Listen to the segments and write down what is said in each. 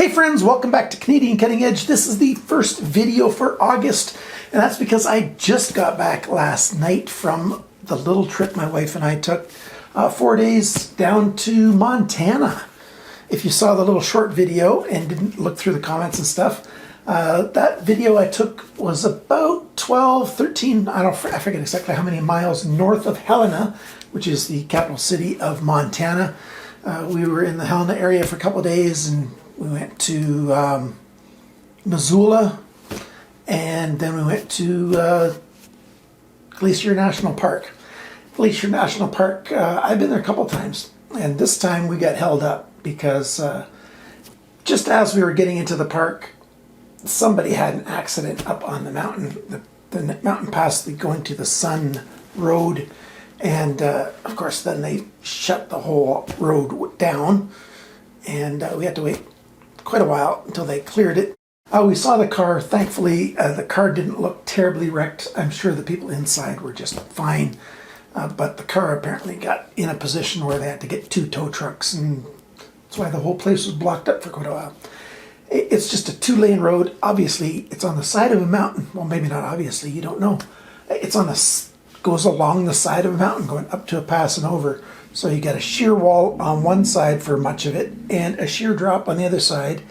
Hey friends, welcome back to Canadian Cutting Edge. This is the first video for August, and that's because I just got back last night from the little trip my wife and I took 4 days down to Montana. If you saw the little short video and didn't look through the comments and stuff, that video I took was about 12, 13, I forget exactly how many miles north of Helena, which is the capital city of Montana. We were in the Helena area for a couple of days, and we went to Missoula, and then we went to Glacier National Park. Glacier National Park, I've been there a couple times, and this time we got held up because just as we were getting into the park, somebody had an accident up on the mountain. The mountain pass going to the Sun Road, and of course then they shut the whole road down, and we had to wait quite a while until they cleared it. We saw the car. Thankfully, the car didn't look terribly wrecked. I'm sure the people inside were just fine, but the car apparently got in a position where they had to get 2 tow trucks, and that's why the whole place was blocked up for quite a while. It's just a 2-lane road. Obviously, it's on the side of a mountain. Well, maybe not obviously, you don't know. It's on goes along the side of a mountain going up to a pass and over. So you got a sheer wall on one side for much of it, and a sheer drop on the other side,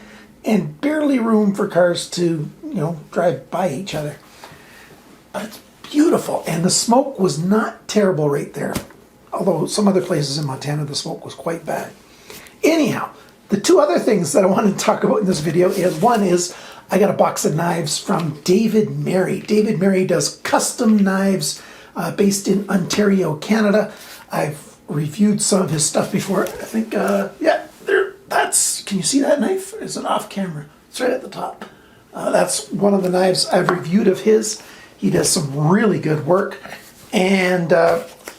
and barely room for cars to, drive by each other. But it's beautiful, and the smoke was not terrible right there. Although some other places in Montana, the smoke was quite bad. Anyhow, the 2 other things that I wanted to talk about in this video is, one is I got a box of knives from David Merry. David Merry does custom knives based in Ontario, Canada. I've reviewed some of his stuff before. I think, yeah, can you see that knife? Is it off camera? It's right at the top. That's one of the knives I've reviewed of his. He does some really good work, and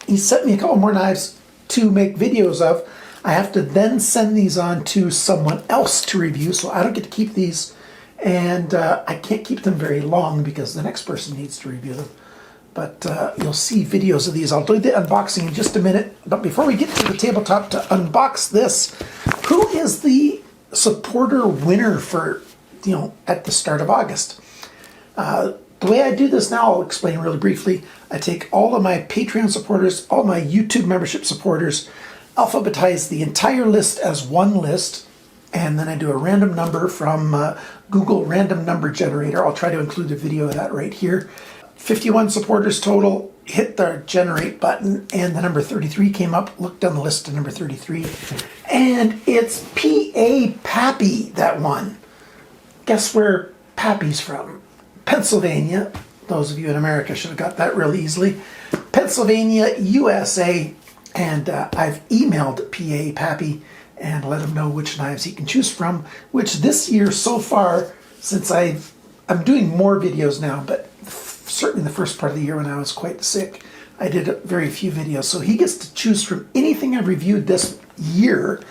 he sent me a couple more knives to make videos of. I have to then send these on to someone else to review, so I don't get to keep these, and I can't keep them very long because the next person needs to review them. But you'll see videos of these. I'll do the unboxing in just a minute. But before we get to the tabletop to unbox this, who is the supporter winner for, at the start of August? The way I do this now, I'll explain really briefly. I take all of my Patreon supporters, all my YouTube membership supporters, alphabetize the entire list as one list, and then I do a random number from Google Random Number Generator. I'll try to include a video of that right here. 51 supporters total. Hit the generate button, and the number 33 came up. Looked down the list to number 33, and it's P.A. Pappy that won. Guess where Pappy's from? Pennsylvania. Those of you in America should have got that really easily. Pennsylvania, USA, and I've emailed P.A. Pappy and let him know which knives he can choose from, which this year so far, since I'm doing more videos now, but certainly the first part of the year when I was quite sick, I did very few videos. So he gets to choose from anything I've reviewed this year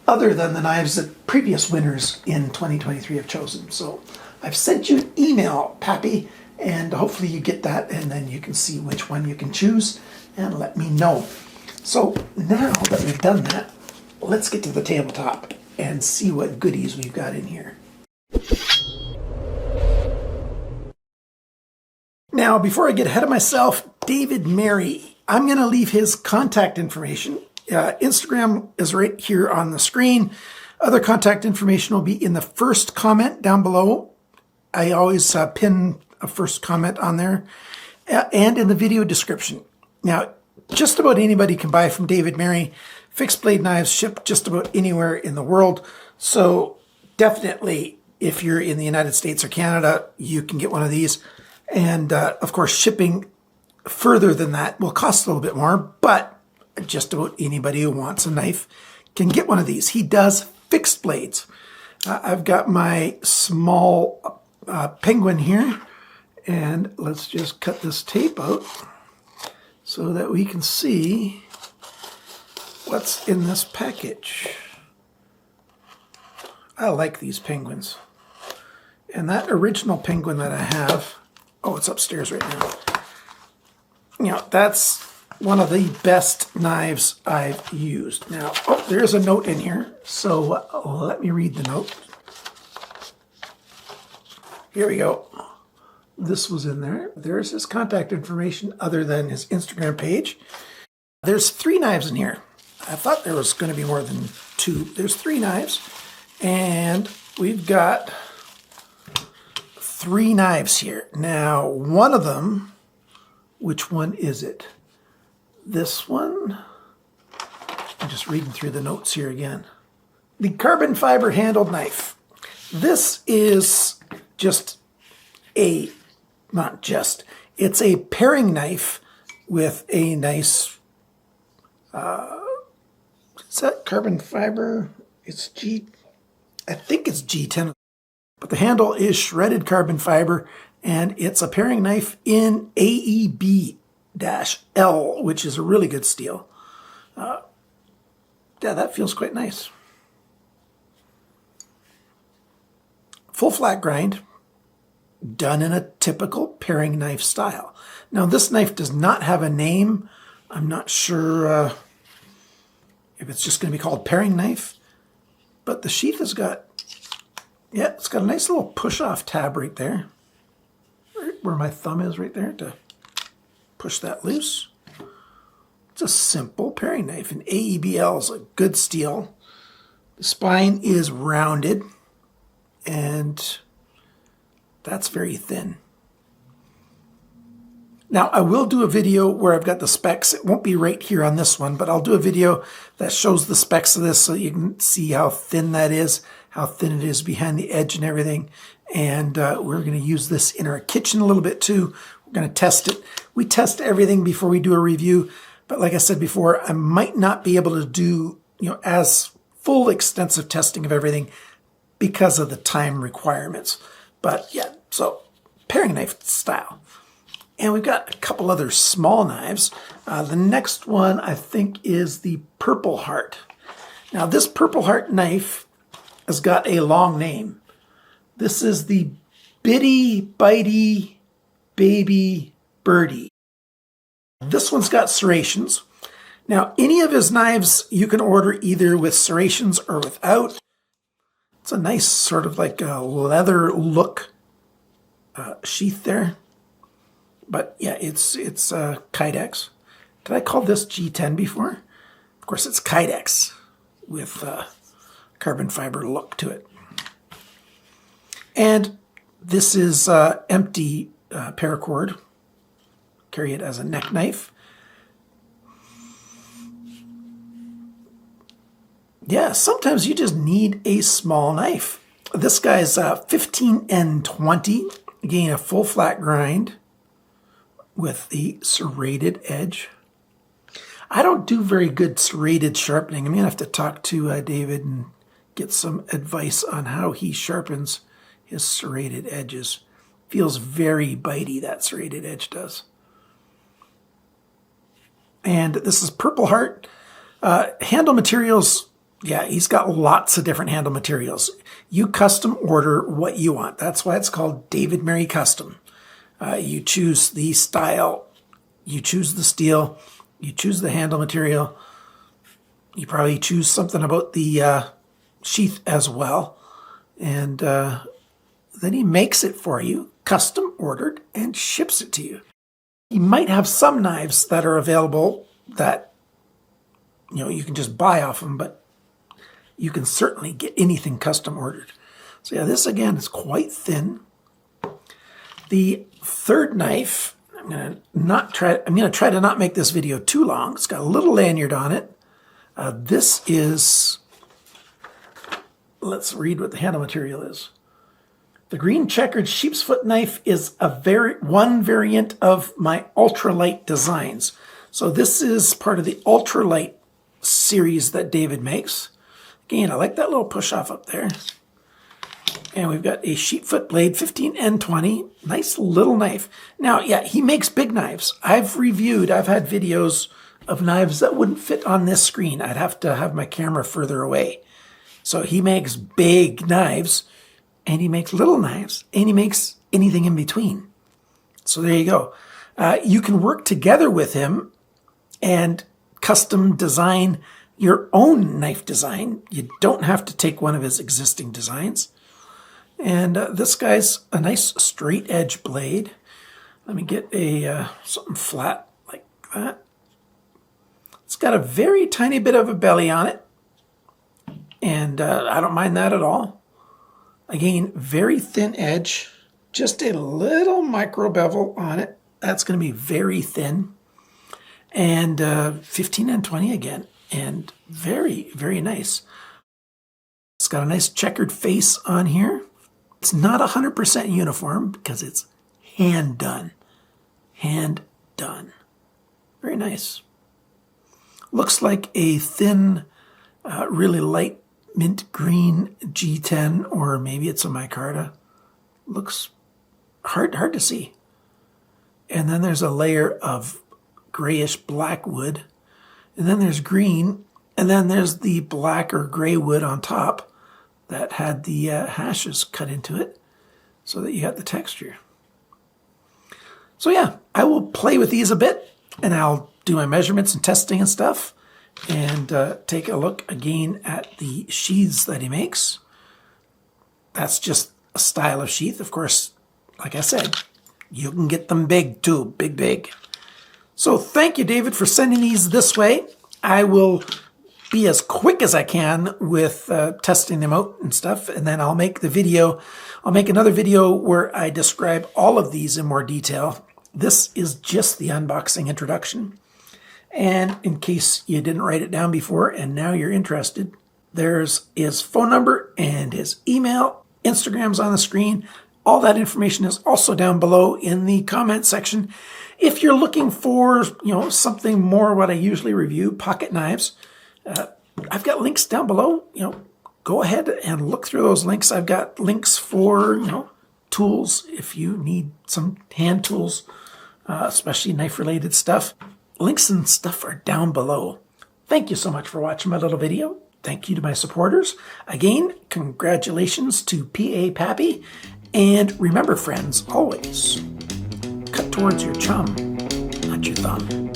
other than the knives that previous winners in 2023 have chosen. So I've sent you an email, Pappy, and hopefully you get that, and then you can see which one you can choose and let me know. So now that we've done that, let's get to the tabletop and see what goodies we've got in here. Now, before I get ahead of myself, David Merry, I'm going to leave his contact information. Instagram is right here on the screen. Other contact information will be in the first comment down below. I always pin a first comment on there, and in the video description. Now, just about anybody can buy from David Merry. Fixed blade knives ship just about anywhere in the world. So definitely, if you're in the United States or Canada, you can get one of these. And of course, shipping further than that will cost a little bit more, but just about anybody who wants a knife can get one of these. He does fixed blades. I've got my small penguin here, and let's just cut this tape out so that we can see what's in this package. I like these penguins. And that original penguin that I have, oh, it's upstairs right now. That's one of the best knives I've used. Now, there's a note in here, so let me read the note. here we go. This was in there. There's his contact information other than his Instagram page. There's 3 knives in here. I thought there was going to be more than 2. There's 3 knives. And we've got 3 knives here. Now, one of them, which one is it? This one? I'm just reading through the notes here again. The carbon fiber handled knife. This is just a, not just, it's a paring knife with a nice, is that carbon fiber? It's I think it's G10, but the handle is shredded carbon fiber, and it's a paring knife in AEB-L, which is a really good steel. Yeah, that feels quite nice. Full flat grind, done in a typical paring knife style. Now, this knife does not have a name. I'm not sure if it's just going to be called paring knife, but the sheath has got, yeah, it's got a nice little push-off tab right there, right where my thumb is right there to push that loose. It's a simple paring knife, and AEB-L is a good steel. The spine is rounded, and that's very thin. Now, I will do a video where I've got the specs. It won't be right here on this one, but I'll do a video that shows the specs of this so you can see how thin that is, how thin it is behind the edge and everything. And we're going to use this in our kitchen a little bit too. We're going to test it. We test everything before we do a review. But like I said before, I might not be able to do, as full extensive testing of everything because of the time requirements. But yeah, so paring knife style. And we've got a couple other small knives. The next one, I think, is the Purple Heart. Now, this Purple Heart knife has got a long name. This is the Bitty Bitey Baby Birdie. This one's got serrations. Now, any of his knives you can order either with serrations or without. It's a nice sort of like a leather look sheath there. But yeah, it's Kydex. Did I call this G10 before? Of course, it's Kydex with carbon fiber look to it. And this is empty paracord. Carry it as a neck knife. Yeah, sometimes you just need a small knife. This guy's 15N20, again a full flat grind with the serrated edge. I don't do very good serrated sharpening. I'm going to have to talk to David and get some advice on how he sharpens his serrated edges. Feels very bitey, that serrated edge does. And this is Purple Heart. Handle materials, yeah, he's got lots of different handle materials. You custom order what you want. That's why it's called David Mary Custom. You choose the style, you choose the steel, you choose the handle material. You probably choose something about the sheath as well. And then he makes it for you, custom ordered, and ships it to you. He might have some knives that are available that, you can just buy off them, but you can certainly get anything custom ordered. So yeah, this again is quite thin. The third knife, I'm going to try to not make this video too long. It's got a little lanyard on it. This is, let's read what the handle material is. The green checkered sheep's foot knife is one variant of my ultralight designs. So this is part of the ultralight series that David makes. Again, I like that little push off up there. And we've got a sheepfoot blade, 15N20. Nice little knife. Now, yeah, he makes big knives. I've had videos of knives that wouldn't fit on this screen. I'd have to have my camera further away. So he makes big knives, and he makes little knives, and he makes anything in between. So there you go. You can work together with him and custom design your own knife design. You don't have to take one of his existing designs. And this guy's a nice straight edge blade. Let me get a something flat like that. It's got a very tiny bit of a belly on it, and I don't mind that at all. Again, very thin edge, just a little micro bevel on it. That's going to be very thin. And 15 and 20 again, and very, very nice. It's got a nice checkered face on here. It's not 100% uniform because it's hand done. Hand done. Very nice. Looks like a thin, really light mint green G10, or maybe it's a micarta. Looks hard to see. And then there's a layer of grayish black wood, and then there's green, and then there's the black or gray wood on top that had the hashes cut into it so that you got the texture. So yeah, I will play with these a bit, and I'll do my measurements and testing and stuff, and take a look again at the sheaths that he makes. That's just a style of sheath. Of course, like I said, you can get them big too, big. So thank you, David, for sending these this way. I will be as quick as I can with testing them out and stuff, and then I'll make the video. I'll make another video where I describe all of these in more detail. This is just the unboxing introduction. And in case you didn't write it down before and now you're interested, there's his phone number and his email. Instagram's on the screen. All that information is also down below in the comment section. If you're looking for, something more what I usually review, pocket knives, I've got links down below. Go ahead and look through those links. I've got links for, tools if you need some hand tools, especially knife-related stuff. Links and stuff are down below. Thank you so much for watching my little video. Thank you to my supporters. Again, congratulations to P.A. Pappy. And remember, friends, always cut towards your chum, not your thumb.